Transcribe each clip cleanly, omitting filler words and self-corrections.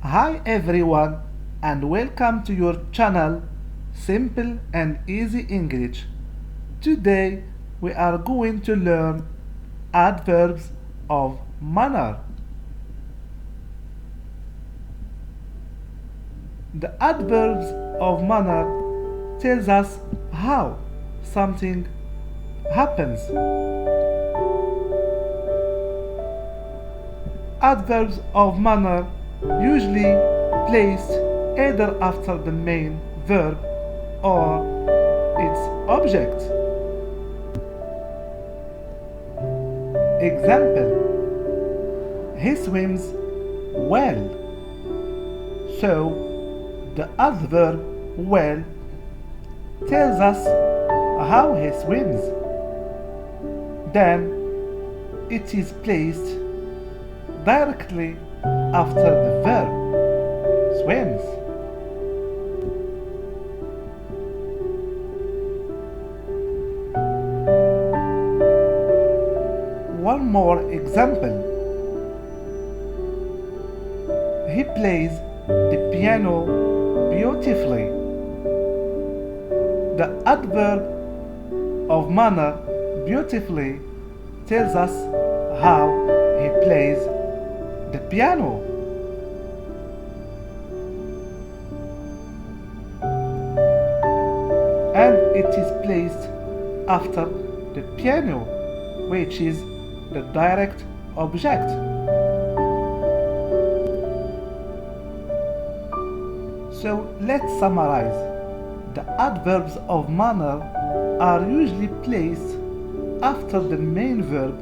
Hi everyone and welcome to your channel Simple and Easy English. Today we are going to learn adverbs of manner. The adverbs of manner tells us how something happens. Adverbs of manner usually placed either after the main verb or its object. Example: he swims well. So the adverb well tells us how he swims. Then it is placed directly after the verb swims. One more example. He plays the piano beautifully. The adverb of manner beautifully tells us how he plays the piano. And it is placed after the piano, which is the direct object. So let's summarize. The adverbs of manner are usually placed after the main verb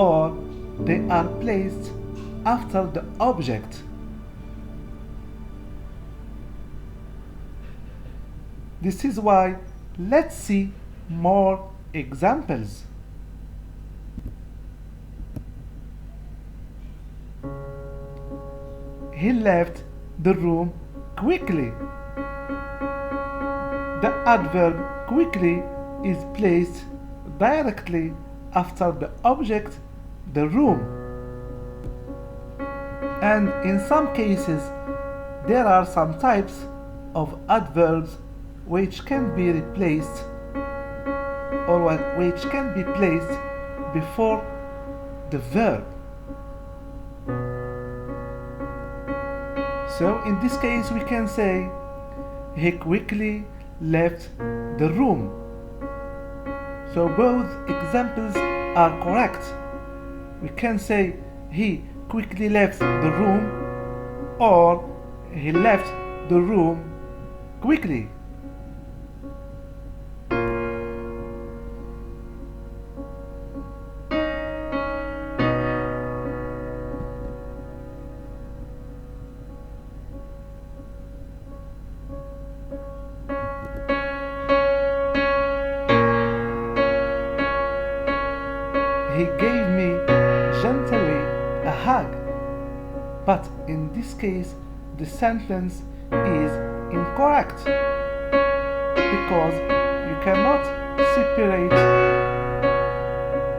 or they are placed after the object. This is why let's see more examples. He left the room quickly. The adverb quickly is placed directly after the object, the room. And in some cases, there are some types of adverbs which can be replaced or which can be placed before the verb. So in this case we can say he quickly left the room. So both examples are correct. We can say he quickly left the room or he left the room quickly. He gave me gently a hug. But in this case, the sentence is incorrect because you cannot separate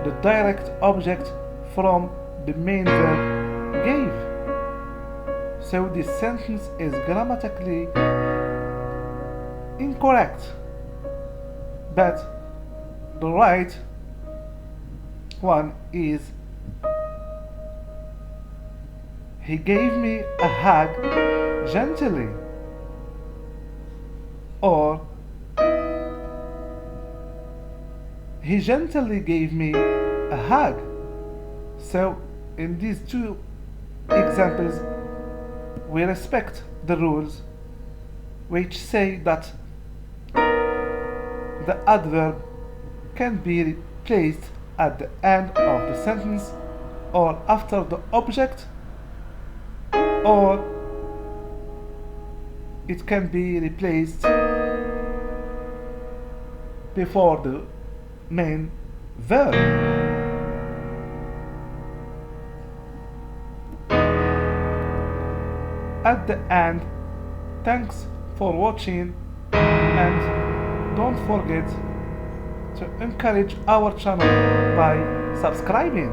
the direct object from the main verb gave. So this sentence is grammatically incorrect. But the right one is he gave me a hug gently, or he gently gave me a hug. So in these two examples we respect the rules which say that the adverb can be placed at the end of the sentence or after the object, or it can be replaced before the main verb. At the end, thanks for watching and don't forget to encourage our channel by subscribing.